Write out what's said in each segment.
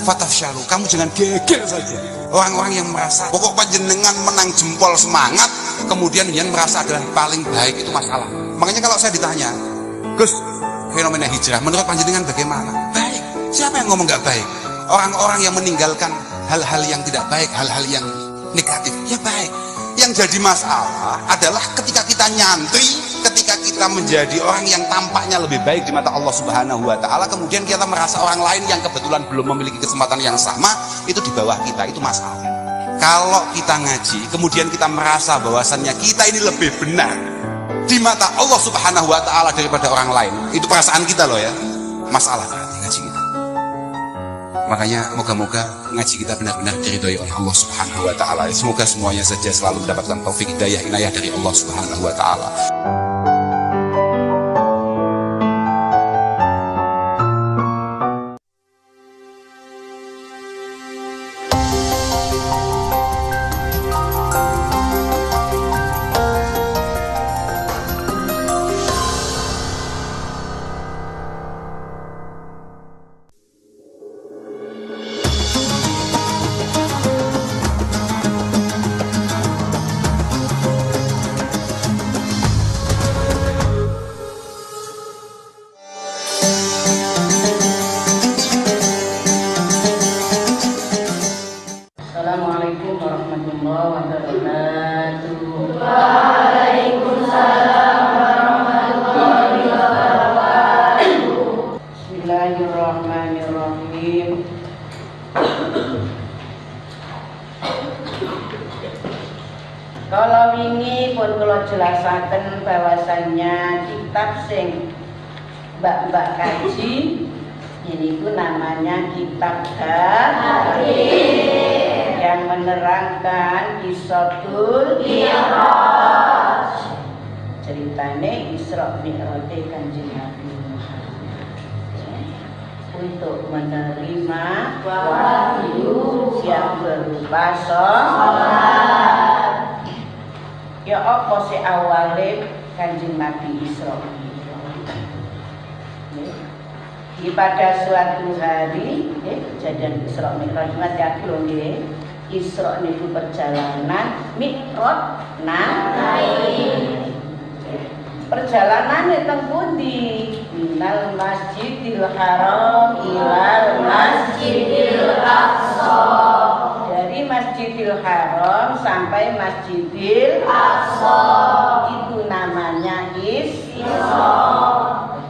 Fatafshalu, kamu jangan geger saja. Orang-orang yang merasa pokok panjenengan menang jempol semangat, kemudian yang merasa adalah paling baik, itu masalah. Makanya kalau saya ditanya, Gus, fenomena hijrah menurut panjenengan bagaimana? Baik. Siapa yang ngomong nggak baik? Orang-orang yang meninggalkan hal-hal yang tidak baik, hal-hal yang negatif, ya baik. Yang jadi masalah adalah ketika kita nyantri, ketika kita menjadi orang yang tampaknya lebih baik di mata Allah Subhanahu wa Ta'ala, kemudian kita merasa orang lain yang kebetulan belum memiliki kesempatan yang sama itu di bawah kita, itu masalah. Kalau kita ngaji kemudian kita merasa bahwasannya kita ini lebih benar di mata Allah Subhanahu wa Ta'ala daripada orang lain, itu perasaan kita loh ya, masalah berarti ngaji kita. Makanya moga-moga ngaji kita benar-benar diridhoi oleh Allah Subhanahu wa Ta'ala. Semoga semuanya saja selalu mendapatkan taufik hidayah inayah dari Allah Subhanahu wa Ta'ala. Assalamualaikum warahmatullahi wabarakatuh. Waalaikumsalam warahmatullahi wabarakatuh. Bismillahirrahmanirrahim. Kalau ini pun kalau jelasaken bahwasannya kitab sing mbak-mbak kaji ini ku namanya kitab Hadis yang menerangkan Qissatul Mi'raj, ceritane Isra Mi'raj Kanjeng Nabi Muhammad untuk menerima wahyu yang berupa sholat. Ya apa sih awalnya Kanjeng Nabi Isra pada suatu hari, kejadian Isra Mi'raj ngati lho nggih. Isra niku perjalanan, Mi'raj naik. Perjalanane teng pundi? Minal Masjidil Haram ilal Masjidil Aqsa. Dari Masjidil Haram sampai Masjidil Aqsa. Itu namanya Isra.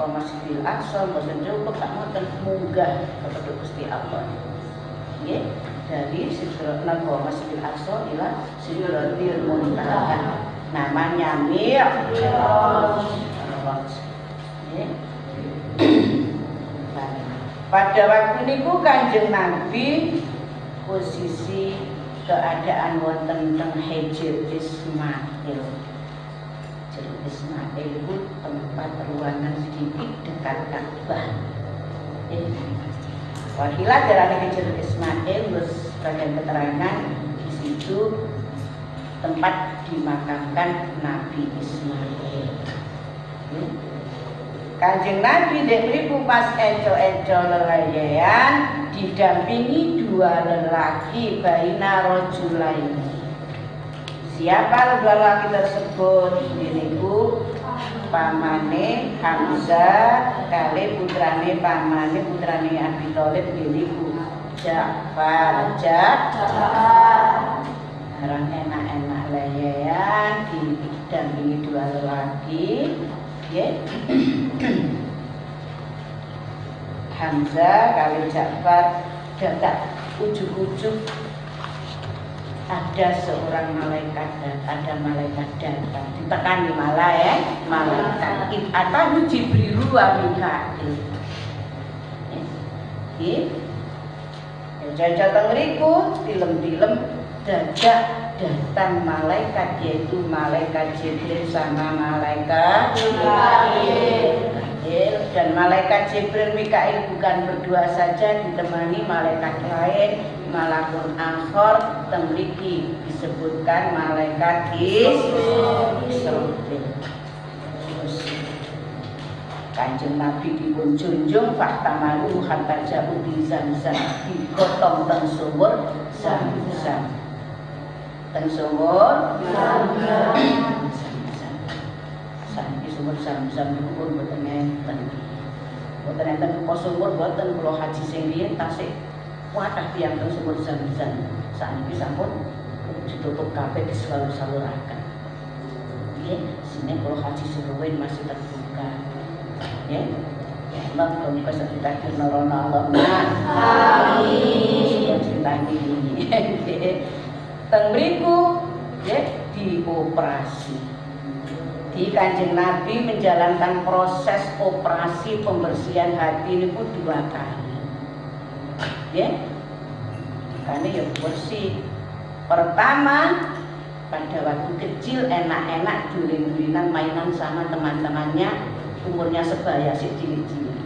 Masjidil Aqsa boten cukup tak ngoten munggah kepada Gusti Allah. Nggih, dari Sidratul Masjidil Aqsa ila Sidratul Muntaha. Namanya Mi'raj. Pada waktu niku Kanjeng Nabi posisi keadaan wonten teng Hijr Ismail. Ismail itu tempat ruangan sedikit dekat Ka'bah. Wakilah dari Hijr Ismail bagian keterangan di situ tempat dimakamkan Nabi Ismail. Kanjeng Nabi dek mriku pas eco-eco lelayan didampingi dua lelaki baina rajulaini. Siapa dua lelaki tersebut? Niku pamane Hamzah kali putrane pamane putrane Abi Thalib niku Ja'far. Barang enak-enak layan didampingi dua lelaki, Hamzah kali Ja'far. Dadak ujug-ujug ada seorang malaikat dan ada malaikat datang ditekani malaikat atau Jibril wa Mikail. Jaja tengriku tilem-tilem dadak datang malaikat, yaitu malaikat Jibril sama malaikat Mikail. Dan malaikat Jibril Mikail bukan berdua saja, ditemani malaikat lain, malakul akhor temriki disebutkan malaikat Israfil. Kanjeng Nabi dipun junjung fahtamalu hatta ja'u bi Zamzam, digotong teng sumur Zamzam. Teng sumur Zamzam. Saniki sumur Zamzam niku pun boten enten. Boten enten kok sumur boten kula haji sing riyen tasih kuatah tiyang teng sumur Zamzam. Saniki sampun ditutup kabeh disalur-saluraken. Nggih, sine kula haji suruhin masih terbuka. Ya, ya Allah, muga sedaya nurono Allah. Amin. Cintai ini. Teng mriku ya dioperasi. Di Kanjeng Nabi menjalankan proses operasi pembersihan hati ini pun 2 kali. Ya. Karena ya bersih. Pertama pada waktu kecil enak-enak duling-dulingan mainan sama teman-temannya, umurnya sebaya sik cilik-cilik.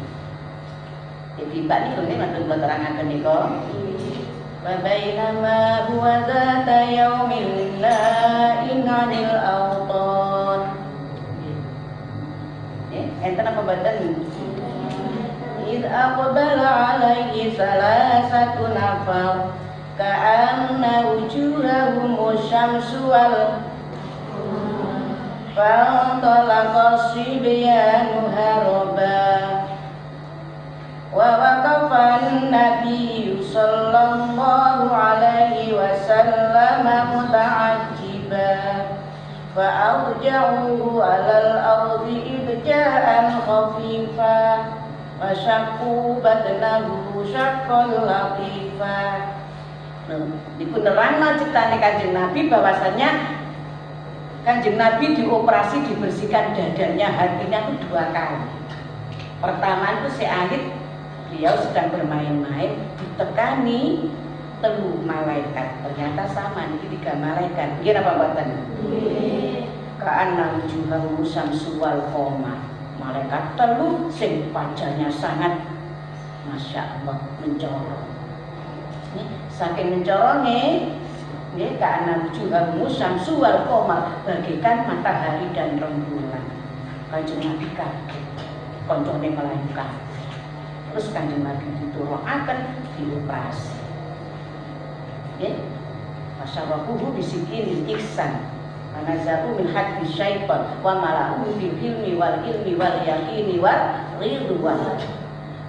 Jadi Mbak niku nggih mboten kula terangaken nika. Wa bainama huwa dzata yaumin la'in 'anil awtan. Enten apa mboten? Id aqbala 'alaihi salasatu nafar ka'anna wujuhahum syamsu wal fantalaqa sibyanu haraba wa waqafa an-nabiyyu sallallahu alaihi wasallam muta'ajjiba fa'arja'uhu 'alal ardi ibja'an khafifa wa syaqqu badnahu syaqqan latifa. Dipunerangno ciptane Kanjeng Nabi bahwasanya Kanjeng Nabi dioperasi dibersihkan dadanya, hatinya itu 2 kali. Pertama itu sealit beliau sedang bermain-main ditekani 3 malaikat. Ternyata sama niki 3 malaikat. Nggih napa mboten? Nggih. Ka'anna wujuhahum syamsu wal qamar. Malaikat 3 sing wajahnya sangat Masya Allah mencorong. Saking mencorongnya nggih ka'anna wujuhahum syamsu wal qamar, bagaikan matahari dan rembulan. Kanjeng Nabi kaget, koncone malaikat. Terus Kanjeng Nabi diturunaken dioperasi. Nggih. Masyarakuhu bisikin ihsan. Anazahu min hadbi syaitan wa mala'u bil hilmi wal ilmi wal yaqini wal ridwan.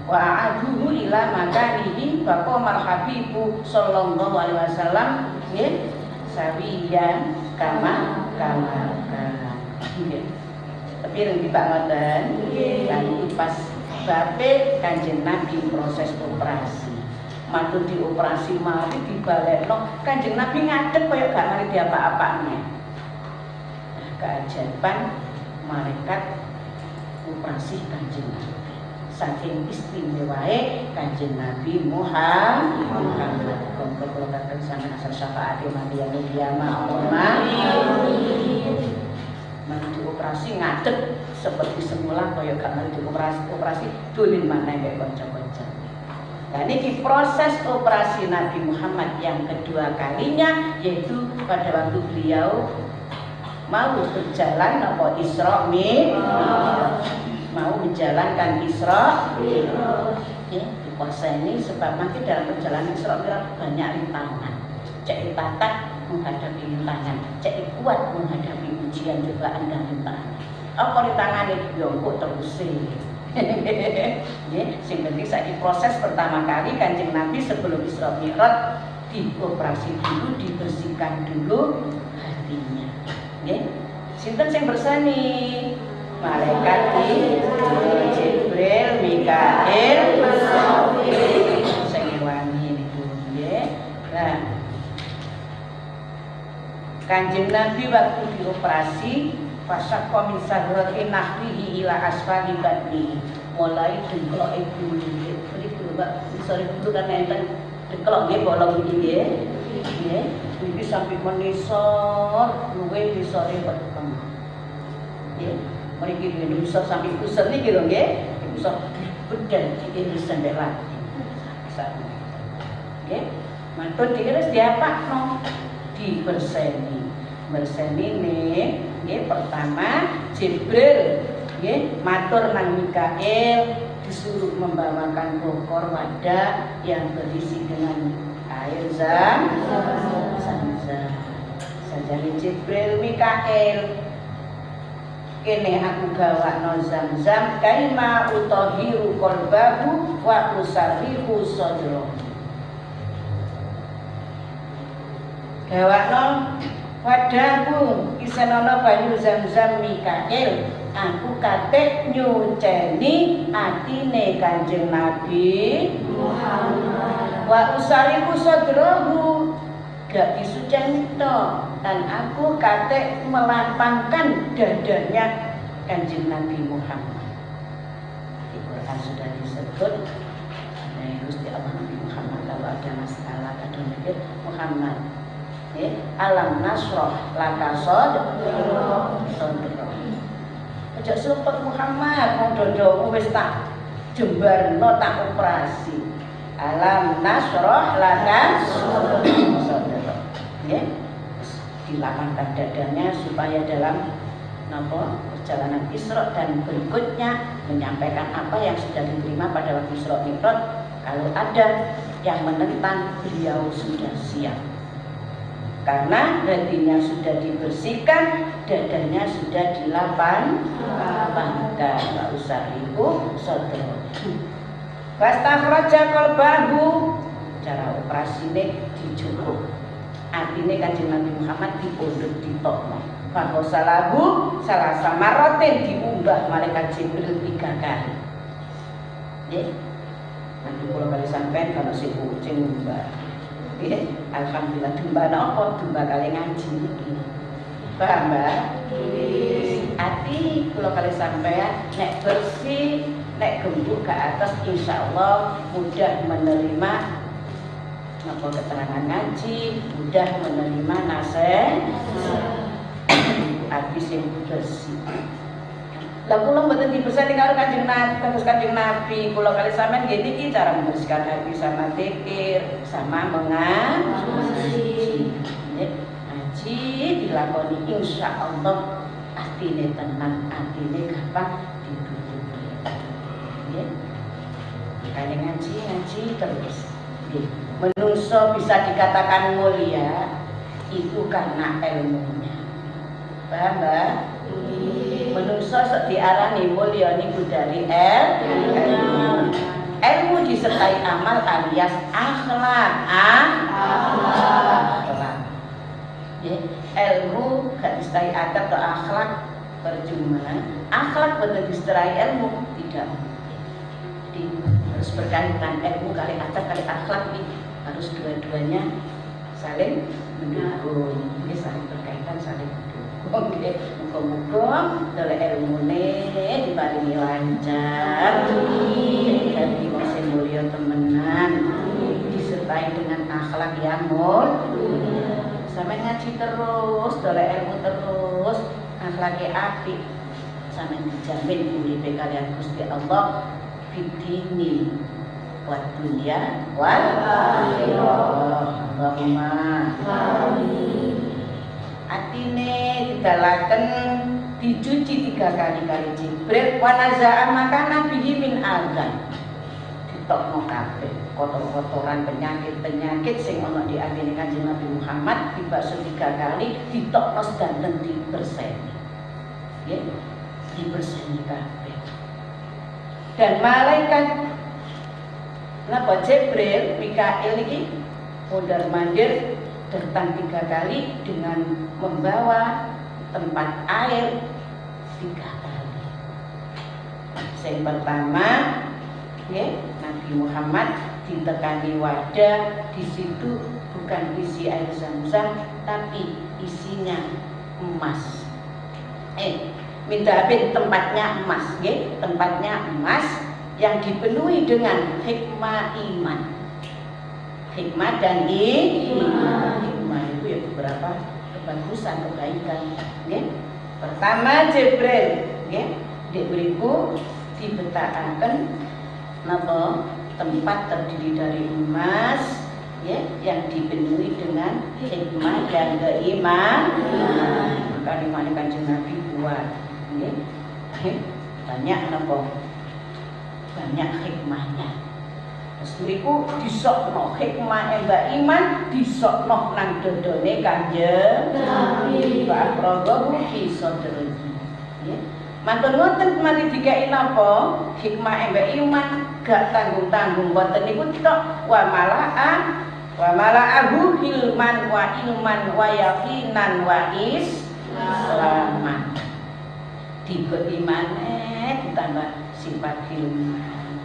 Wa a'aduhu ila makanihi fa qamar habibu sallallahu alaihi wasallam nggih sawiyan kama nggih. Tapi ring Pak ngoten nggih lan pas bape Kanjeng Nabi proses operasi matur dioperasi mari dibalekno Kanjeng Nabi ngadeg kaya gak mari diapa-apane. Keajaiban malaikat operasi Kanjeng Nabi. Saking istimewae Kanjeng Nabi Muhammad kula katakan sampeyan asal syafaat mati yang kiamat amin. Mari operasi ngadeg seperti semula kaya gak mari operasi dolin maneh kaya kanca-kanca. Nah ini proses operasi Nabi Muhammad yang kedua kalinya, yaitu pada waktu beliau mau berjalan apa Isra Mi'raj, mau menjalankan Isra Mi'raj. Di puasa ini sebab nanti dalam perjalanan Isra Mi'raj banyak rintangan. Cek tatak menghadapi rintangan, cek kuat menghadapi ujian cobaan dan rintangan. Apa rintangannya diongkok terus sing penting saiki proses pertama kali Kanjeng Nabi sebelum Isra Mi'raj dioperasi dulu, dibersihkan dulu hatinya. Nggih. Sinten sing bersani? Malaikat Jibril, Mikail, sing wangi niku nggih. Nah, Kanjeng Nabi waktu dioperasi fasaqqa min sahrati nahrihi ila asfali badni, mulai dengkloke dulu nggih. Mriku Mbak, sore dulu kan enten deklok nggih bolong iki nggih. Nggih, iki sampai menisor luwih disore peteng. Nggih, mriki menisor sampai pusat niki lho nggih. Pusat bedal iki sampai lati. Nggih, mantun diiris diapakno? Diberseni. Berseni nih, pertama Jibril matur nang Mikail disuruh membawakan bokor wadah yang berisi dengan air zam-zam. Sajane Jibril Mikail kene aku gawakno zam-zam kaima utahiru qalbahu wa usarrihu sadra. Gawakno wadahku isen ana banyu zam-zam Mikail, aku kate nyuceni atine Kanjeng Nabi Muhammad. Wa usariku sadrahu gak disuceni tok, dan aku kate melapangkan dadanya Kanjeng Nabi Muhammad. Di Quran sudah disebut Gusti Allah Nabi Muhammad kalau ada masalah ada mikir Muhammad. Alam nasroh laka sodro. Aja sumpet Muhammad, mau dodomu wis tak jembarno tak operasi. Alam nasroh laka sodro. Dilapangkan dadanya supaya dalam perjalanan Isra dan berikutnya menyampaikan apa yang sudah diterima pada waktu Isra Mi'raj. Kalau ada yang menentang, beliau sudah siap. Karena hatinya sudah dibersihkan, dadanya sudah dilapangkan, nggak usah ribu sodro. Wastakhraja qalbahu, cara operasi ini dijupuk. Artinya Kanjeng Nabi Muhammad dipondok ditokno. Bahasa lagu salah samarotin diubah malaikat Jibril 3 kali. Nanti kalau kali sampai kalau si kucing ubah. Alhamdulillah dumba apa? Dumba kali ngaji iki. Paham, Mbak? Ati kalau kali sampean nek bersih, nek gembuk ke atas insyaallah mudah menerima keterangan ngaji, mudah menerima nasihat. Ati sing bersih. Lah kula mboten dibersihkan karo Kanjeng Nabi, terus Kanjeng Nabi kula kali sampean nggih niki cara membersihkan hati sama zikir, sama mengaji. Ngaji dilakoni insyaallah atine tenang, atine gampang ditutupi. Nggih. Makanya ngaji terus. Nggih. Menungso bisa dikatakan mulia itu karena ilmunya. Paham, Mbak? Menungso diarani mulia niku dari ilmu disertai amal alias akhlak. Ilmu gak disertai adab atau akhlak percuma. Akhlak betul disertai ilmu tidak. Jadi harus berkaitan ilmu kali adab kali akhlak ini harus dua-duanya saling mendukung. Ini saling berkaitan, saling mendukung. Oke, muga-muga oleh ilmune diparingi lancar, jadi masih mulia temenan, disertai dengan akhlak yang mulia. Sampai ngaji terus, oleh ilmu terus, akhlaknya apik, sampai dijamin uripe kalian Gusti Allah fitini buat dunia wal akhirah. Allahumma amin. Atine didalaken dicuci 3 kali kali Jibril wa naza'a maka nabihi min azan ditokno kabeh kotor-kotoran penyakit-penyakit sing ana di atine Kanjeng Nabi Muhammad dibasuh 3 kali ditokno sedanten diberseni. Nggih, diberseni kabeh. Dan malaikat napa Jibril Mikail niki mondar-mandir datang 3 kali dengan membawa tempat air 3 kali. Yang pertama, Nabi Muhammad ditekani wadah, di situ bukan isi air zam-zam, tapi isinya emas. Tempatnya emas, tempatnya emas yang dipenuhi dengan hikmah iman. Hikmah dan iman. Hikmah itu ya beberapa kebagusan, kebaikan. Pertama Jibril, diberiku dibetakaken napa tempat terdiri dari emas, yang dipenuhi dengan hikmah dan keimanan. Maka dimana Kanjeng Nabi buat, banyak napa? Banyak hikmahnya. Terus niku disokno hikmah Mbak Iman disokno nang dodone Kanjeng Nabi Pak Prabowo bisa terus. Nggih. Mantun ngoten mari dikai napa? Hikmah Mbak Iman gak tanggung-tanggung boten niku tok wa mala'ahu hilman wa ilman wa yaqinan wa islaman. Diberi maneh ditambah sifat hilman.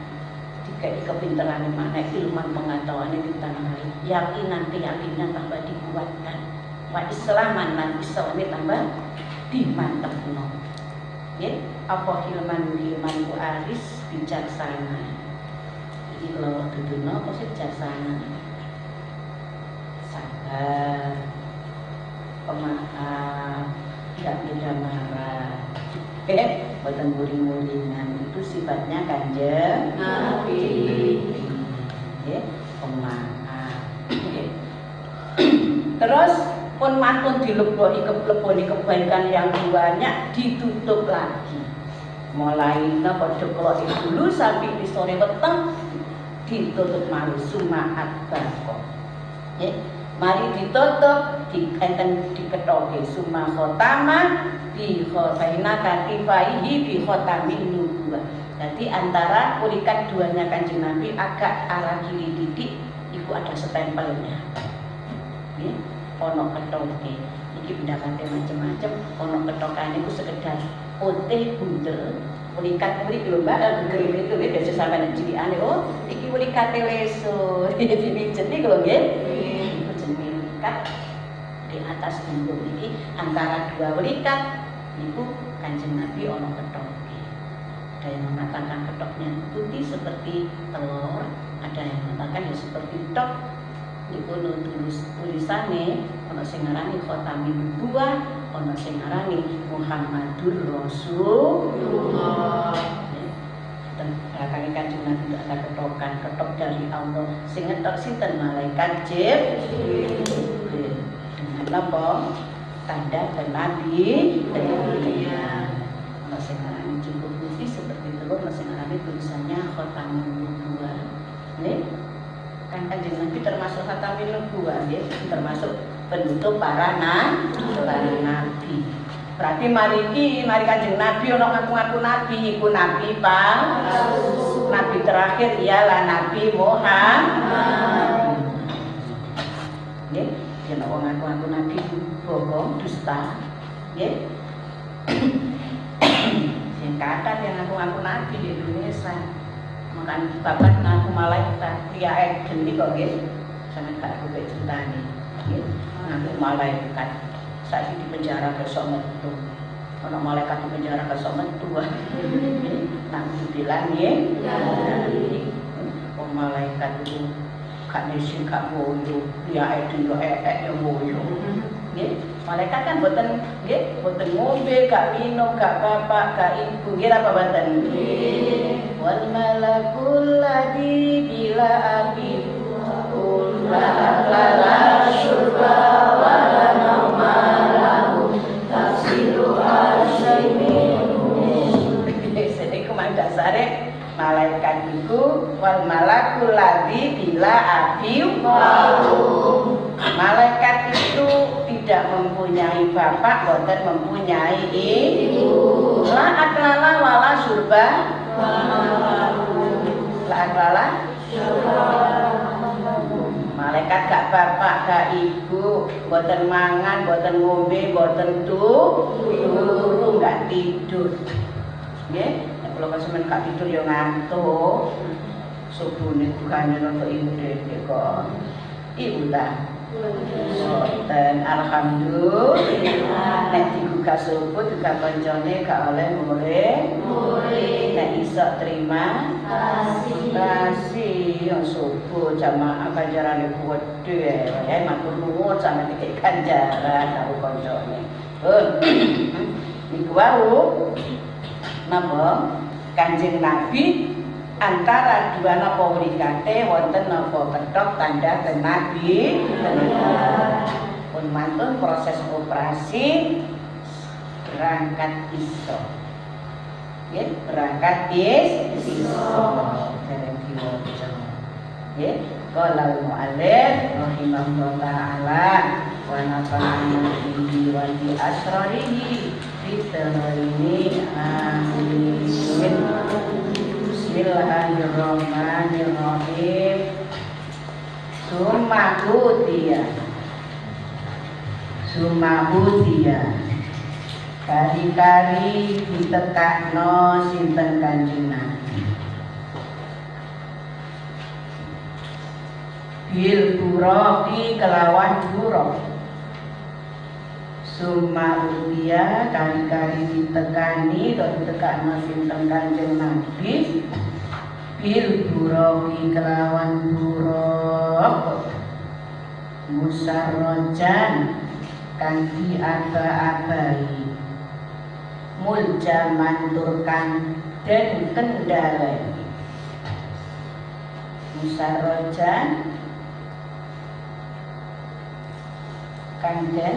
Dikai kepinteran maneh ilman pengetahuan ditambah yakinan keyakinan tambah dikuatkan. Wa islaman lan islame tambah dimantepno. Nggih, apa hilman ku aris bijaksana. Iki kalau duduno apa sih bijaksana? Sabar, pemaaf, tidak mudah marah. Boten guring-guringan itu sifatnya Kanjeng Nabi. Pemaaf. Terus pun mantun dileboni kebaikan yang banyak ditutup lagi. Mulai napa dekloke dulu sampai di sore weteng ditutup malu sumaat bako. Mari ditutup diketoke suma khotama bi khotaina katifaihi bi khotamin nubuwah. Jadi antara kulikat duanya Kanjeng Nabi agak arah kiri titik itu ada stempelnya. Nggih, ono ketoke. Iki pendapatnya macam-macam, ono ketokane itu sekedar putih bundel. Kulikat mriki lho Mbak, buger itu biasa sampeyan cilikane. Oh, iki kulikate leso. Dipijet iki lho nggih. Di atas bundung ini antara dua welikat itu Kanjeng Nabi ono ketoke. Ada yang mengatakan ketoknya putih seperti telur, ada yang mengatakan ya seperti tok. Niku tulisane ono sing ngarani khotamin nubuwah, ono sing ngarani Muhammadur Rasulullah. Dan belakang Kanjeng Nabi ada ketokan, ketok dari Allah. Sing ngetok sinten malaikat Jibril. Napa tanda Nabi ono sing ngarani cukup putih seperti telur, ono sing ngarani tulisannya khotamin nubuwah. Nggih. Kan Kanjeng Nabi termasuk khatamin nubuwah nggih, termasuk penutup para nabi. Berarti mari Kanjeng Nabi ono ngaku-ngaku nabi, iku nabi nabi terakhir ialah Nabi Muhammad. Nggih. Yen wong ngaku-ngaku nabi bohong, dusta, nggih. Sing kathah yang ngaku-ngaku nabi di Indonesia. Makan babat ngaku malaikat, priyae geni kok nggih. Sampe gak aku ceritane. Nggih, ngaku malaikat. Saiki di penjara besok metu. Ono malaikat di penjara besok metu. Nang dibilang nggih. Malaikat itu gak nisi gak boyo, ya edeng yang boyo. Nggih, malaikat kan boten nggih, boten ngombe, gak minum, gak bapak, gak ibu, nggih apa boten? Nggih. Wal malakul ladzi bila abi la la syurba wa la nauma lahu tafsiru asyaimin. Sedek kumanda sare malaikat itu wal malakul ladzi bila abiu malaikat itu tidak mempunyai bapak, boten mempunyai ibu. La aklala wala surba la aklala malaikat gak bapak, gak ibu, boten mangan, boten ngombe, boten turu, gak tidur. Nggih, kalau sampeyan gak tidur ya ngantuk. Subuhne bukannya nonton ibu dhewe kok. Ibu ta. Boten, alhamdulillah. Nek digugah subuh juga kancane gak oleh murid. Nek iso terima kasih. Yo subuh jamaah ganjarane gedhe ya matur nuwun sampe dikek ganjaran karo kancane. Niku wau napa Kanjeng Nabi antara dua napa wrikate wonten napa ketok tanda Nabi pun mantun proses operasi berangkat iso nggih berangkat dereng diwaca nggih qala al-mu'allif rahimahullah ta'ala wa nafa'ana bihi wa bi asrarihi fitnaini amin. Bismillahirrahmanirrahim. Summa utiya kari-kari ditekakno sinten Kanjeng Nabi bil buraqi kelawan buraq. Summa utiya kari-kari ditekani atau ditekakno sinten Kanjeng Nabi bil buraqi kelawan buraq musarrojan kanthi aba-abai muljaman turkan dan kendalai. Musarrojan kanten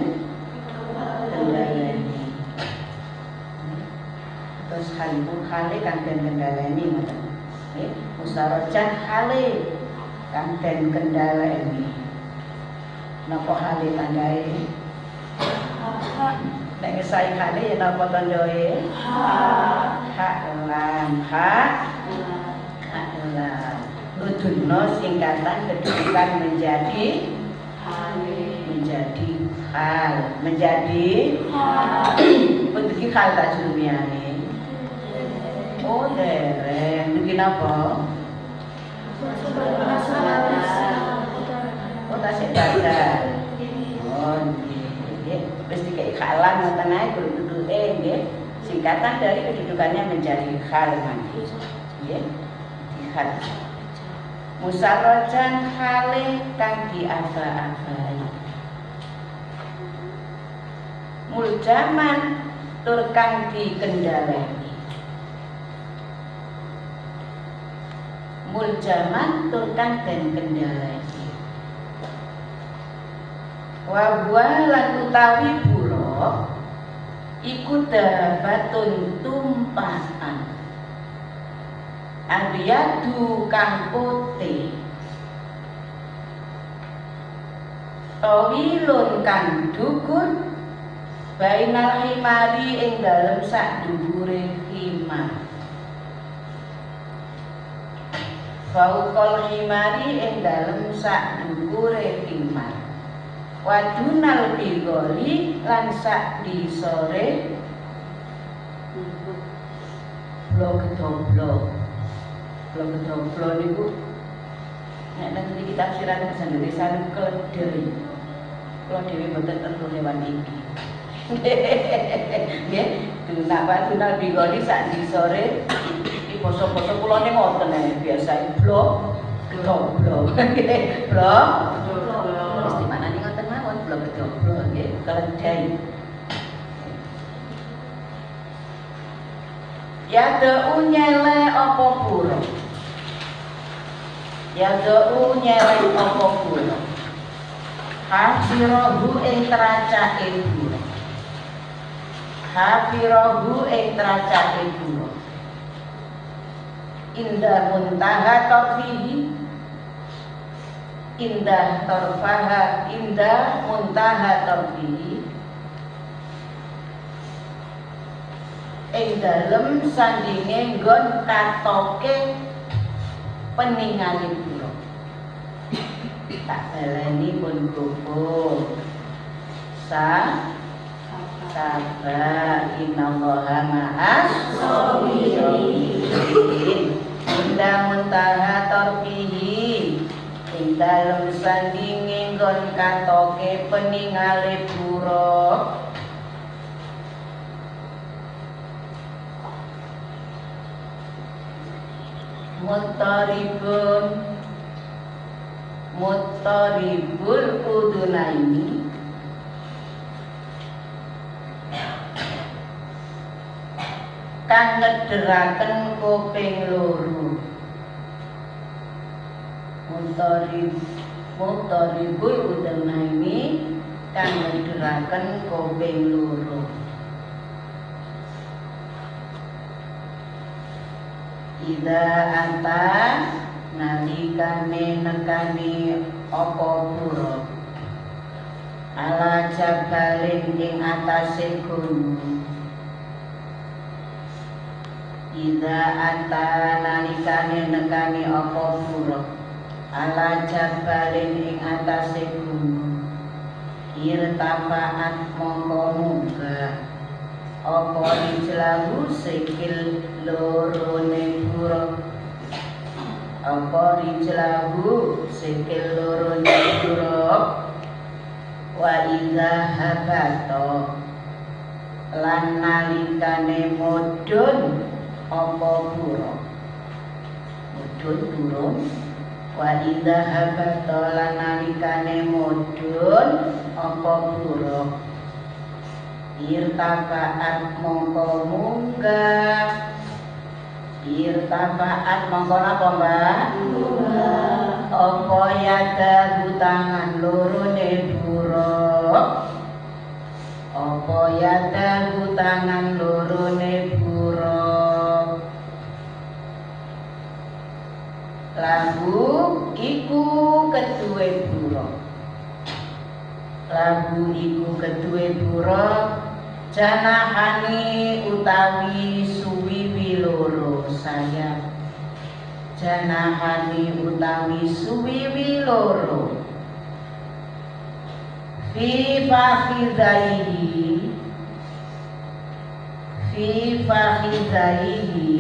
kendalai. Terus hale kanten kendalai ngoten. Musarrojan hale kanten kendalai. Napa hale tandai? Nek ngesai hale ya napa tandai? Ha lam Udunno singkatan kedudukan menjadi hal bentuk hal tak jumiane. Oh dereng begini apa? Oh tak sebaca. Oh nggih. Wis dikai halan ngoten ae duduke nggih. Singkatan dari kedudukannya menjadi hal nanti. Nggih. Hal. Musarrojan hale kang diaba-abai. Muljaman tur kang dikendhaleni. Muljaman tur kang den kendhaleni. Wa lan utawi buraq iku dabatun tumpakan. Andiyadu kang putih tawilun kang dhuwur bainal himari ing dalem sak dhuwure himar. Fauqal himari ing dalem sak dhuwure himar. Wadunal bigoli lan sak disore blok niku nek nang iki tafsiran bahasa Indonesia niku kelederi. Kula dhewe mboten tentu hewan iki. Nggih, dunal bigoli sak disore iki basa-basa kula ning ngoten ae biasa blok. Mesti manane ngoten mawon blok nggih keledai. Ya do nyele apa buruk. Hafirahu ing tracake buruk. Indah muntaha tarfihi. Indah muntaha tarfihi. Ing dalem sandinge nggon katoke peningale buruk. Tak baleni pun kumpul. Sabar innallaha ma'as sabirin. Muntaha tarfihi. Ing dalem sandinge nggon katoke peningale buruk. Muttaribul udunaini kang ngederaken kuping loro. Muttaribul udunaini kang ngederaken kuping loro. Ida anta nalikane nekani apa buruk ala jabalin ing atase gunung. Ida anta nalikane nekani apa buruk ala jabalin ing atase gunung. Irtafaat mongko munggah apa rijlahu sikil lorone buruk. Apa rijlahu sikil lorone buruk. Wa idza habato lan nalikane mudhun apa buruk. Mudhun turun. Wa idza habato lan nalikane mudhun apa buruk. Irtafaat mongko munggah. Irtafaat mongko apa mbak? Apa yada tangan lorone buruk. Apa yada tangan lorone buruk. Lagu iku keduwe buruk. Lagu iku keduwe buruk. Janahani utawi suwiwi loro sayap. Janahani utawi suwiwi loro. Fi fakhidaihi. Fi fakhidaihi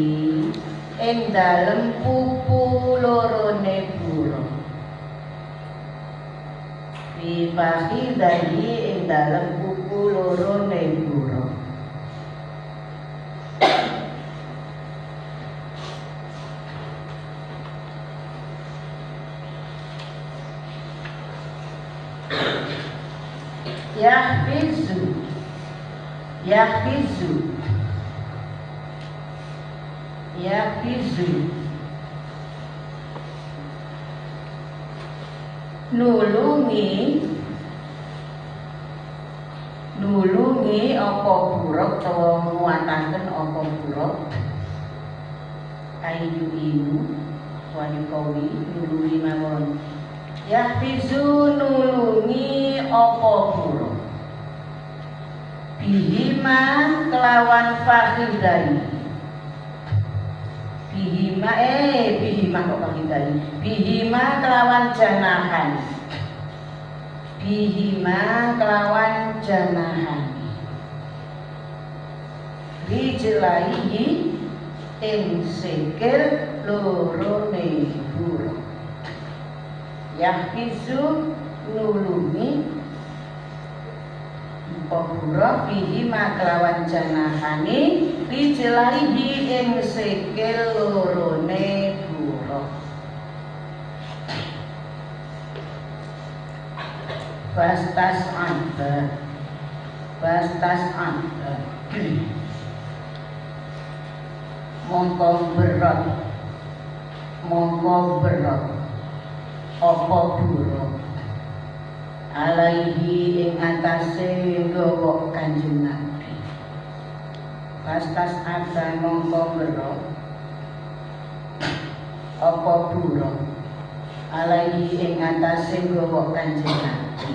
ing dalem pupu lorone buruk. Fi fakhidaihi ing dalem pupu lorone buruk. Yahfizu. Yahfizu. Yahfizu. Nulungi. Nulungi apa buruk utawa nguataken apa buruk. Ayu inu wanikawi nulungi mawon. Yahfizu nulungi apa buruk. Bihima kelawan fakhidai. Bihima bihima kok fakhidai. Bihima kelawan janahan. Bihima kelawan janahan. Rijlaihi ing sikil lorone buruk. Yahfizu nulungi pemburuk bihima kelawan janahani rijlaihi ing sikil lorone buruk. Bastas anta. Bastas anta. Mongko berat. Mongko berat. Apa buruk alaihi ing atase nggawa Kanjeng Nabi. Pastas ada mongko berok apa buruk alaihi ing atase nggawa Kanjeng Nabi.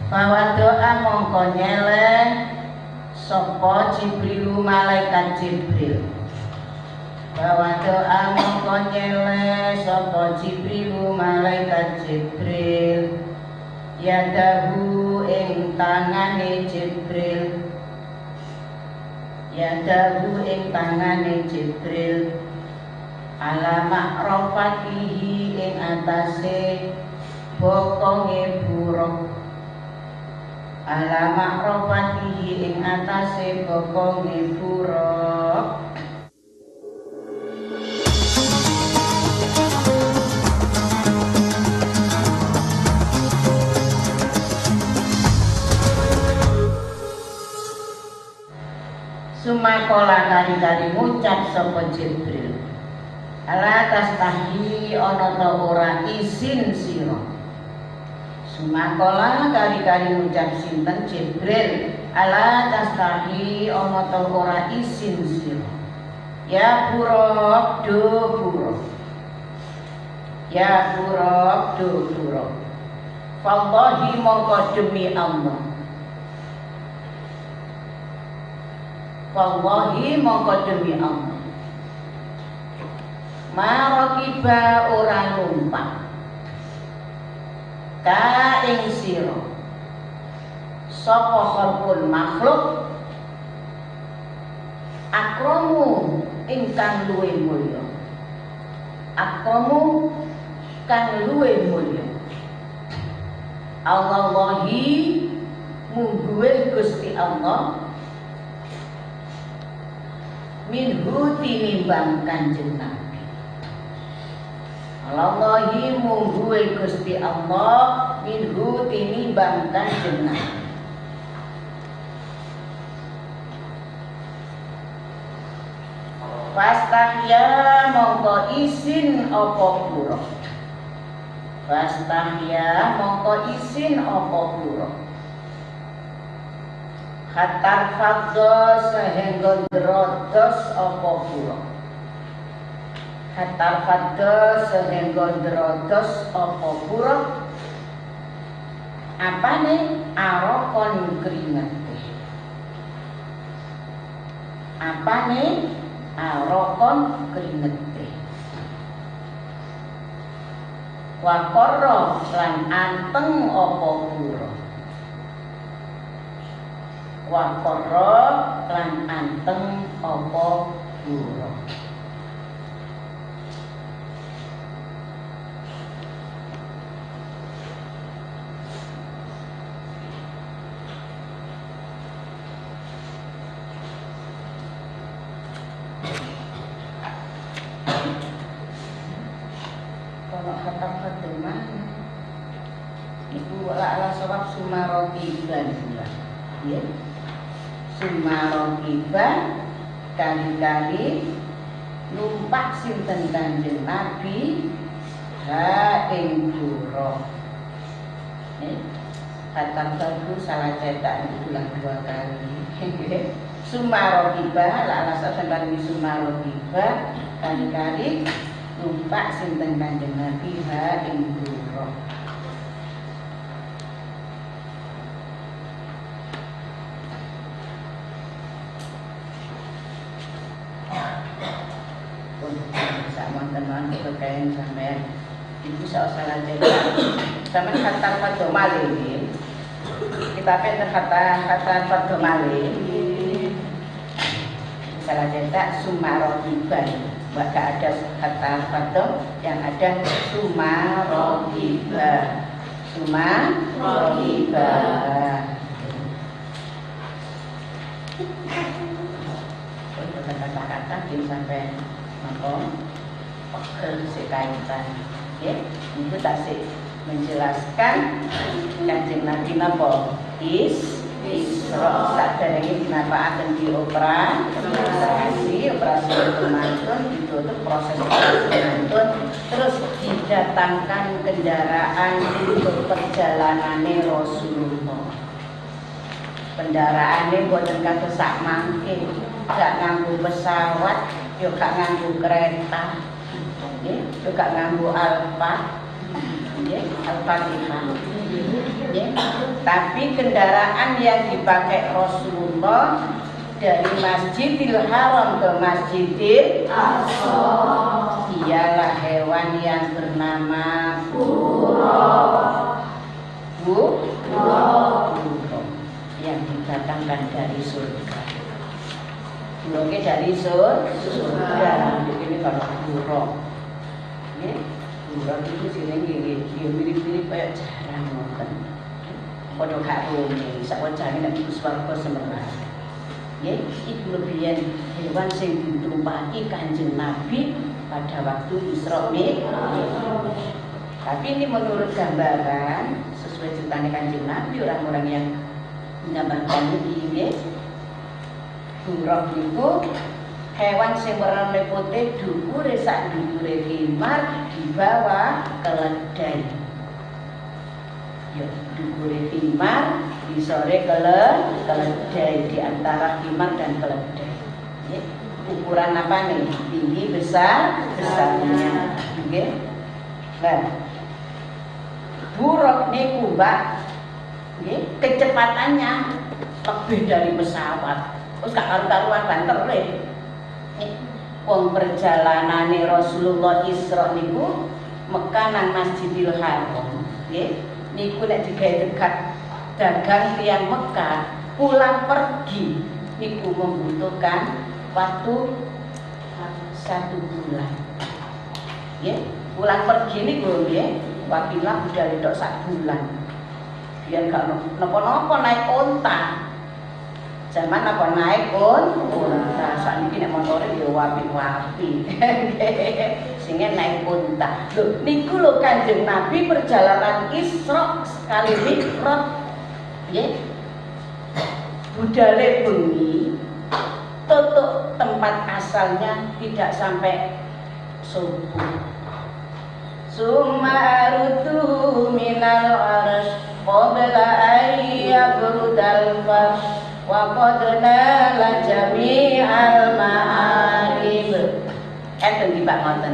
Fawadoa mongko nyeleh sapa Jibril malaikat Jibril. Bahwa doa mongko nyeleh sapa Jibril malaikat Jibril. Yadahu ing tangane Jibril. Yadahu ing tangane Jibril. Ala makrofatihi ing atase bokonge buruk. Ala makrofatihi ing atase bokonge buruk. Sumakola kali-kali ngucap sapa Jibril. Ala tastahi ana ta ora isin sira. Sumakola kali-kali ngucap sinten Jibril. ala tastahi ana to ora isin sira ya buruk do buruk ya buruk do buruk wallahi mongko demi Allah wallahi mongko demi Allah marokiba ora numpak ka ing sira sapa khalqul makhluk akramu ingkang luwih mulya akramu kang luwih mulya Allahi mungguwe Gusti Allah minhu tinimbang Kanjeng Nabi Allahi mungguwe Gusti Allah minhu tinimbang Kanjeng Nabi Fastahya mongko isin apa pura Fastahya mongko isin apa pura Hatar fadda sehingga drodos apa pura Hatar fadda sehingga drodos apa pura Apane arokon kringete Apane arokon kringete Wakoro lan anteng apa pura Wakoro lan anteng apa pura Ibu ala sebab sumarokiban ya sumarokiban kali-kali numpak sinten Kanjeng Nabi ha ing pura kata baru salah cetak diulang 2 kali sumarokiban ala sebab sumarokiban kali-kali numpak sinten Kanjeng Nabi ha ing pura teman-teman berkaitan sampai itu salah cetak sampai kata pada malin kita pengen kata pada malin salah cetak sumarokiban maka ada kata pada yang ada sumarokiban kata-kata sampai sekaitan ya itu tasik menjelaskan Kanjeng Nabi napa Isra saderenge dinapaaken operasi mantun ditutup proses mantun terus didatangkan kendaraan untuk perjalanane Rasulullah kendaraane boten kados sak mangke gak nganggo pesawat yo gak nganggo kereta nggih yo gak nganggo Alfa nggih Al-Fatihah nggih tapi kendaraan yang dipakai Rasulullah dari Masjidil Haram ke Masjidil Aqsa ialah hewan yang bernama buruk yang didatangkan dari surga buruknya dari surga ini kalau buruk ya buruk itu sini dia mirip-mirip kayak jarang ngoten padha gak rumi sakwajane nek iku swarga semerah ya itu lebihan hewan sing ditumpaki Kanjeng Nabi pada waktu Isra Mi'raj tapi ini menurut gambaran sesuai ceritanya Kanjeng Nabi orang-orang yang menggambarkan ini buruk itu hewan sing werna putih dhukure sak dhukure himar dibawa keledai ya dhukure himar Isore keledai di antara himar dan keledai. Ya. Ukuran apa nih? Tinggi, besarnya. Nggih. Nah, buruk niku, Mbak. Nggih, kecepatannya lebih dari pesawat. Terus gak karu-karuan banter le. Wong perjalanane Rasulullah Isra niku Mekah nang Masjidil Haram. Nggih. Niku nek digawe dekat dagang tiyang Mekah pulang pergi niku membutuhkan waktu 1 bulan. Nggih, pulang pergi niku nggih, wakilah budal tok 1 bulan. Biar gak napa-napa naik unta. Zaman apa naik unta. Sakniki nek motore ya wapi-wapi. Sehingga naik unta. Lho, niku lho Kanjeng Nabi perjalanan Isra sekali Mi'raj. Nggih. Budale bengi tutup tempat asalnya tidak sampai subuh. Summa arutu minal arsh qabla ayyabrudal farsh wa qadna la jami'al ma'arib. Enten iki Pak ngoten.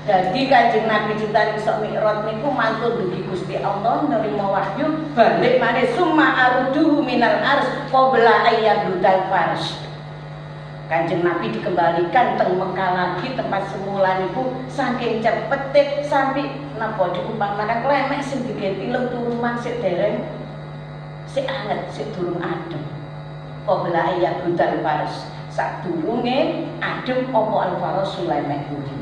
Jadi Kanjeng Nabi ditari sok Mi'raj niku mantul dugi Gusti Allah nerima wahyu balik maneh summa aruduhu minal ars qabla ayyabrudal farsh. Kanjeng Nabi dikembalikan teng Mekah lagi tempat semula niku saking cepete sampai napa diumpamakan klemek sing digenti lem turuman sik dereng sik anget sik durung adem. Qabla ayyabrudal farsh. Sadurunge adem apa al-faras sulamek kuwi.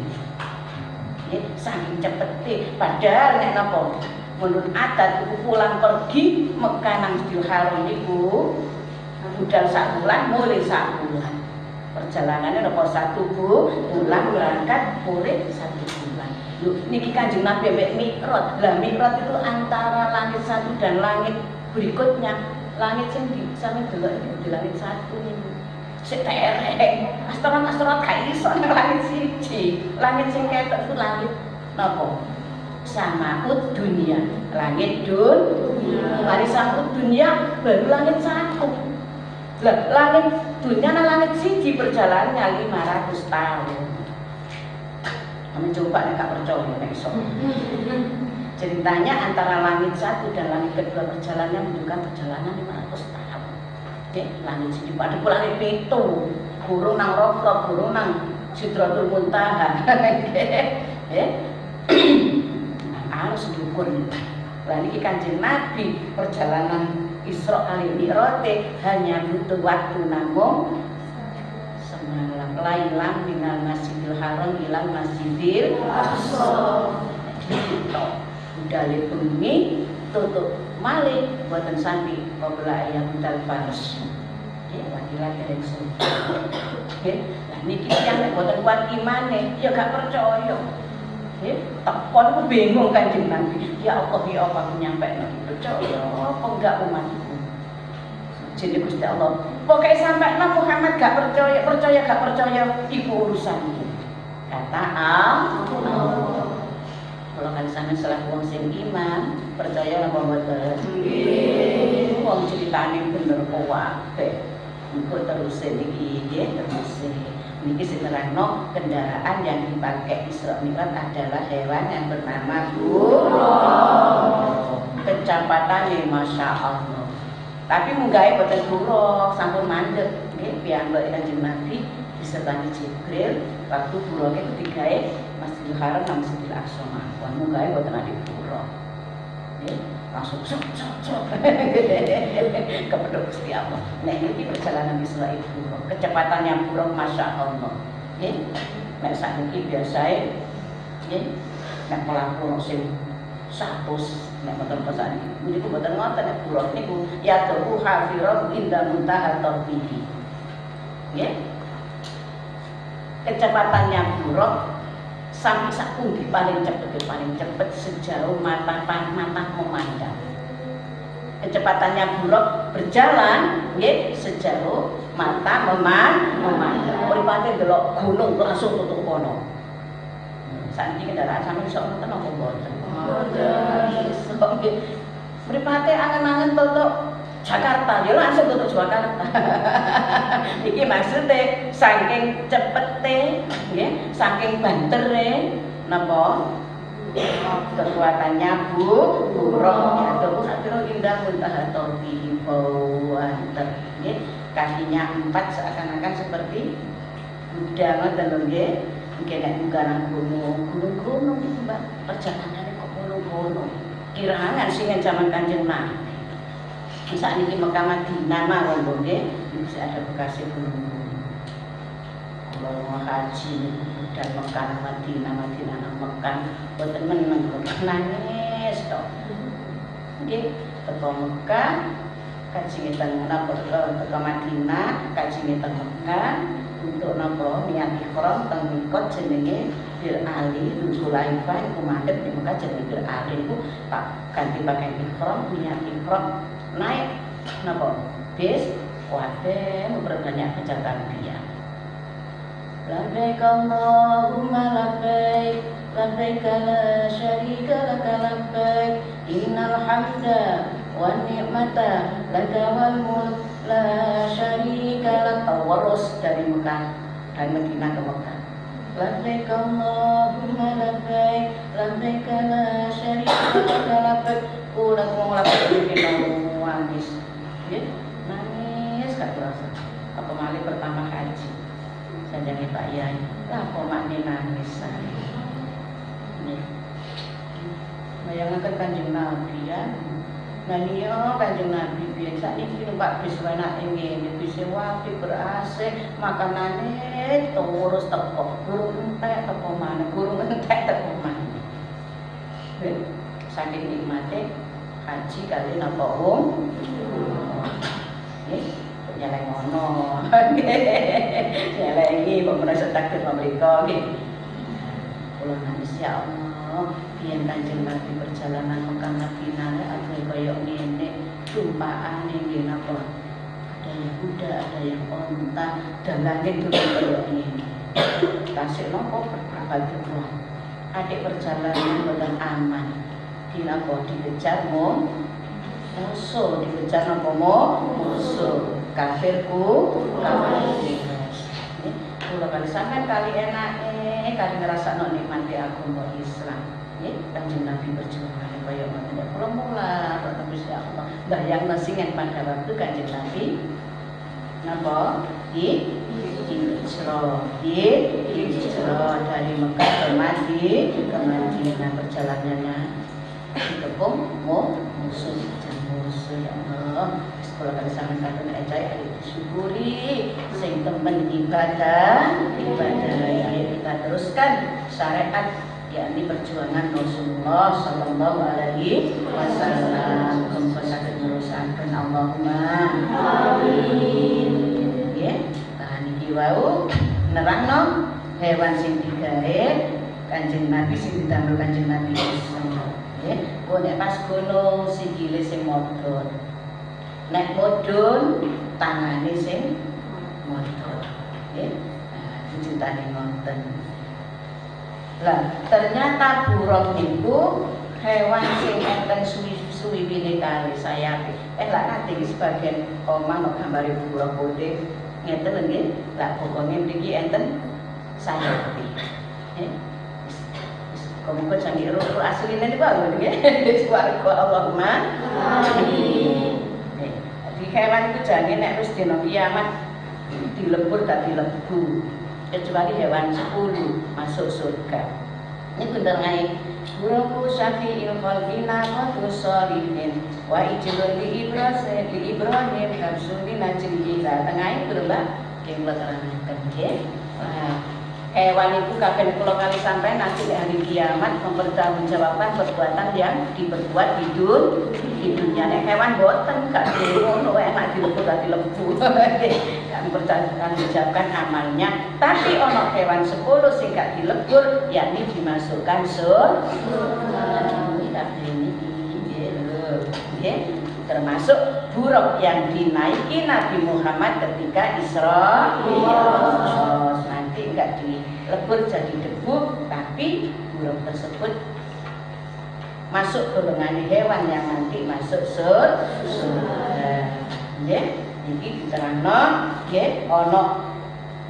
Saking cepete padahal nek napa menurut adat iku pulang pergi Mekah nang Masjidil Haram niku budal 1 bulan mulai 1 bulan perjalanannya napa 1 bulan berangkat mulai 1 bulan. Lho niki Kanjeng Nabi ambek Mi'raj. Lah Mi'raj itu antara langit 1 dan langit berikutnya. Langit sing sampe delok iki di langit 1 niku sik terek. Astronot gak iso nang langit siji. Langit sing ketok itu langit napa? Samaut dunia. Langit dunia. Mari samaut dunia baru langit 1. Lah langit dunia nang langit siji perjalanannya 500 tahun. Kami coba nek gak percaya nek iso. Ceritanya antara langit 1 dan langit kedua perjalanannya menunjukkan perjalanan 500 tahun. Langit siji pada langit pitu, burung nang rok-rok, burung nang Sidratul Muntaha. Harus diukur. Lah niki Kanjeng Nabi perjalanan Isra kali Mi'raj hanya butuh waktu namung semalam. Lailan minal Masjidil Haram ilal Masjidil Aqsa. Budale bengi tutup malih boten sampai qabla ayyabrudal farsh. Ya wakilah dereng subuh. Nggih, lah niki yang nek boten kuat imane ya gak percaya. Nggih, tekon ku bingung Kanjeng Nabi. Ya Allah aku nyampe percaya apa enggak umatku. Jadi Gusti Allah, pokoke sampai Muhammad gak percaya gak percaya iku urusanku. Kata Allah. Kalau kan sampe salah wong sing iman, percaya napa mboten? Nggih. Wong critane bener kuwabe. Engko terus niki nggih terus niki seterangno kendaraan yang dipakai Isra Mi'raj adalah hewan yang bernama buruk. Kecepatannya Masya Allah. Tapi munggahe boten buruk, sampun mandeg nggih piyambak Kanjeng Nabi disertani Jibril waktu buroke ketigae Masjidil Haram nang Masjidil Aqsa mawon. Munggahe boten ade buruk. Nggih, langsung cok. Kepedhok Gusti Allah. Nek iki perjalanan Isra buruk, kecepatannya buruk Masya Allah. Nggih. Nek sakniki biasae nggih nek mlaku sing 100 nek mboten pesan niku mboten ngoten nek buruk niku ya tuhu hafirah inda muntaha tauhid. Nggih. Kecepatannya buruk sampai sapundi paling cepet sejauh mata memandang. Kecepatannya buruk berjalan nggih sejauh mata memandang. Mripate delok gunung langsung tutuk kono. Saiki kendaraan sampeyan iso ngoten apa mboten? Mboten. Mripate angen-angen toto Jakarta, ya langsung tutup Jakarta. Iki maksudnya saking cepete, nggih, saking bantere napa kekuatannya buruk ya terus akhirnya indah muntaha taubi bawanter nggih kakinya 4 seakan-akan seperti kuda ngoten lho nggih nggih nek munggah gunung iki Mbak perjalanane kok gunung kirangan sing zaman Kanjeng Nabi saat ini Mekah Madinah mawon lho nggih bisa ada bekas gunung kalau haji dan Mekah Madinah Mekah boten meneng nangis tok nggih teko Mekah kaji ngeten napa teko Madinah kaji ngeten Mekah untuk napa niat ihram teng mikot jenenge Bir Ali Dzulaifah iku mandhep di Mekah jenenge Bir Ali iku tak ganti pakaian ihram niat ihram naik napa bis kuate memperbanyak baca talbiyah. Labbaik Allahumma labbaik labbaik la syarika laka labbaik innal hamda wan ni'mata laka wal mulk la syarika lak tawarrus dari Mekah dan Madinah ke Mekah. Labbaik Allahumma labbaik labbaik la syarika laka labbaik ulah ngolak nangis ya nangis gak terasa apa malih pertama haji sanjane Pak Yai lah kok makne nangis nih bayangan Kanjeng Nabi ya naniyo Kanjeng Nabi biasa iki numpak bis enak ngene bis wapi ber-AC makanane terus teko gurung entek teko mana gurung entek teko mana saking nikmate haji kali napa nggih nyeleng ngono nyelengi pemerintah takdir mereka nggih kula nangis ya Allah biyen Kanjeng Nabi perjalanan Mekah Madinah aku koyo ngene tumpakane nggih napa ada yang kuda ada yang unta dalane turun koyo ngene tasik napa berbagi uang adik perjalanan boten aman dinapa dikejar musuh dikejar napa musuh kafirku kafir kula kali sampean kali enake kali ngrasakno nikmate agama Islam nggih Kanjeng Nabi perjuangan kaya ngoten kula mula kok Gusti Allah bayangno singen pada waktu Kanjeng Nabi napa hijrah dari Mekah ke Madinah perjalanannya dikepung musuh ya Allah sekolah kali sampai kata ejai ada disyukuri sing temen ibadah ya kita teruskan syariat yakni perjuangan Rasulullah sallallahu alaihi wasallam kempesakan merusakan Allahumma amin ya tahan iki wau nerangno hewan sing digawe Kanjeng Nabi sing didamel Kanjeng Nabi ya nek pas gunung sikile sing modon nek modon tangane sing modon nggih dicintani ngoten lah ternyata buruk niku hewan sing enten suwi-suwine kali sayape lah nanti sebagian omah no gambare buruk putih ngeten nggih lah pokoke mriki enten sayape Kamu canggih ruh aslinya ini bagus nggih. Swarga Allahumma amin. Di hewan itu jangan nek wis dina kiamat dilebur dadi lebu. Kecuali hewan 10 masuk surga. Ini bener ngai. Guru syafi'il qalbina wa tusalihin wa ijlul li Ibrahim habsuni najli ila tengai berubah king leteranken nggih. Hewan itu kabeh kula kali sampai nanti di hari kiamat mempertanggungjawabkan perbuatan yang diperbuat di dunia. Nek hewan boten gak ngono enak dilebur dadi lembu. Gak mempertanggungjawabkan amalnya. Tapi ono hewan 10 sing gak dilebur yakni dimasukkan surga. Nggih, termasuk buruk yang dinaiki Nabi Muhammad ketika Isra Mi'raj. Nanti enggak dilebur jadi debu, tapi buruk tersebut masuk golongan hewan yang nanti masuk surga. Nggih, iki diterangno nggih ana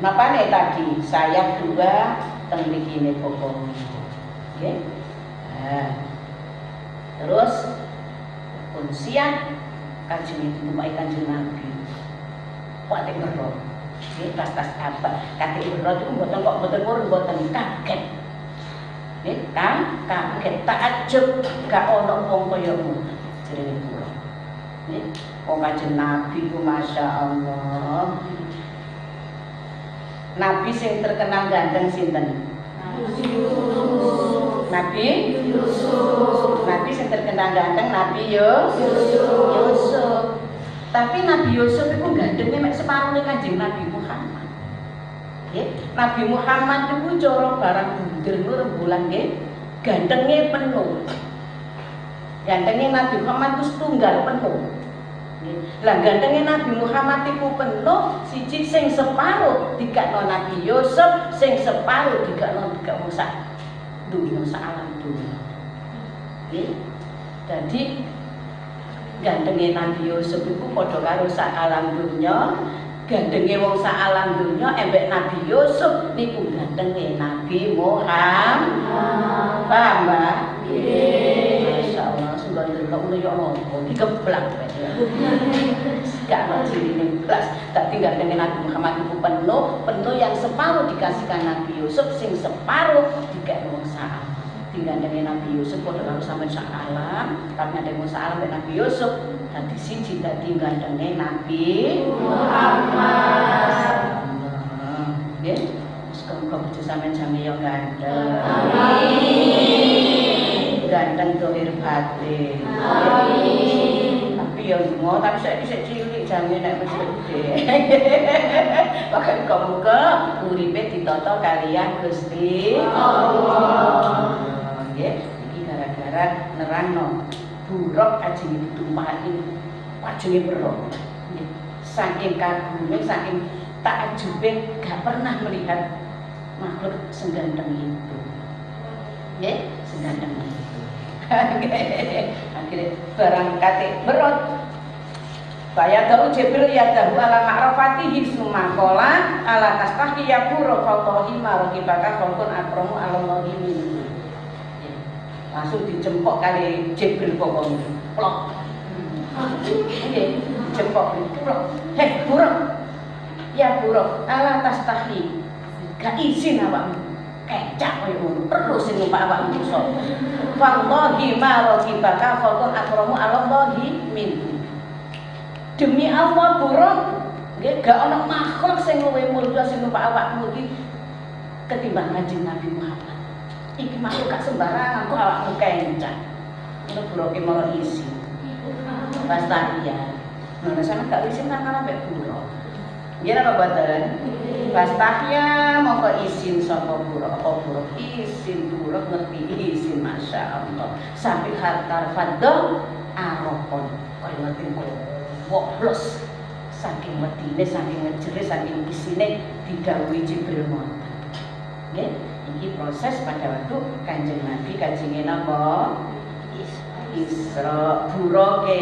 napane tadi sayap 2 teng mrikine pokok. Nggih. Terus pun siang kanjeng ditumpahi kanjeng Nabi. Kuwi ngerti. Nggih, tas-tas apa? Kate berot iku mboten purun kaget. Nggih, kaget takjub gak ono wong kaya ngono jenenge kula. Nggih, wong kanjeng Nabi ku masyaallah. Nabi sing terkenal ganteng sinten? Nabi Yusuf. Nabi sing terkenal ganteng Nabi Yusuf. Tapi Nabi Yusuf itu gandengnya mek separuh kanjeng Nabi Muhammad. Nggih, Nabi Muhammad itu cara barang bunder niku rembulan nggih, gandengnya penuh. Gandengnya Nabi Muhammad itu setunggal penuh. Lah gandengnya Nabi Muhammad itu penuh, siji sing separuh dikakno Nabi Yusuf, sing separuh dikakno wong sak dunya sak alam dunya. Nggih. Dadi gandengnya Nabi Yusuf itu padha karo sak alam dunya, gandengnya wong sak alam dunya embek Nabi Yusuf niku gandengnya Nabi Muhammad. Paham, Mbak? Nggih. Masyaallah, sudah delok ngono yo apa dikeblak. Gak mau ini kelas. Tapi gandengnya Nabi Muhammad itu penuh yang separuh dikasihkan Nabi Yusuf, sing separuh dikasih wong sak. Gandengnya Nabi Yusuf kok kalau sampai sak alam, tapi ada wong sak alam Nabi Yusuf. Tadi siji tadi gandengnya Nabi Muhammad. Nggih, semoga bojo sampeyan jame yo gandeng. Amin. Gandeng dohir batin. Amin. Tapi ya mau, tapi saya bisa cilik jane nek wis gede. Bahkan muga uripe ditata kaliyan Gusti Allah. Nggih, iki gara-gara nerangno buruk ajeng ditumpahi wajenge berok. Nggih. Saking kagume, saking takjube gak pernah melihat makhluk seganteng itu. Nggih, seganteng itu. Akhirnya barang kate berot. Baya tahu Jibril ya tahu ala ma'rafatihi sumakola ala tastahi ya buru fautohi marokibaka fautun akromu alallahi minhu. Langsung dijempok kali Jibril pokoknya plok. Oke, dijempok plok. Hei buruk, ya buruk ala tastahi gak izin awakmu kecak koyo ngono terus sing numpak awakmu iso. Wallahi marokibaka fautun akromu alallahi minhu. Demi Allah buruk, nggih gak ana makhluk sing luwih mulya sing numpak awakmu iki ketimbang Kanjeng Nabi Muhammad. Iki makhluk gak sembarangan kok awakmu kencang. Ngono buroke mara isi. Pas tahiyat. Nah, sampe gak isin nang ambek buruk. Nggih apa boten? Pas tahiyat mongko isin sapa buruk, apa buruk isin buruk ngerti isin masyaallah. Sampai hartar fadl arafon. Koyo ngerti plus saking wedine, saking ngejere, saking isine didhawuhi Jibril ngoten. Nggih, iki proses pada waktu Kanjeng Nabi kanjenge napa? Isra buroke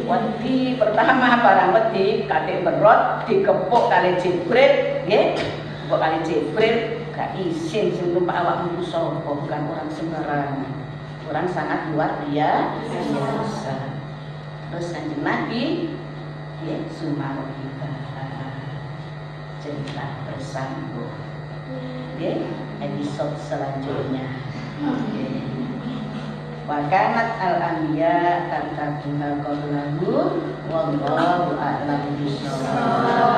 wedi pertama barang wedi kate berot dikepuk kali Jibril, nggih. Kepuk kali Jibril gak isin sing numpak awakmu sapa, bukan orang sembarangan. Orang sangat luar biasa. Terus Kanjeng Nabi ya sumarohibah cerita bersambung ya episode selanjutnya wakanat al-anbiya tartabuha qawlahu wallahu a'lam bishawab.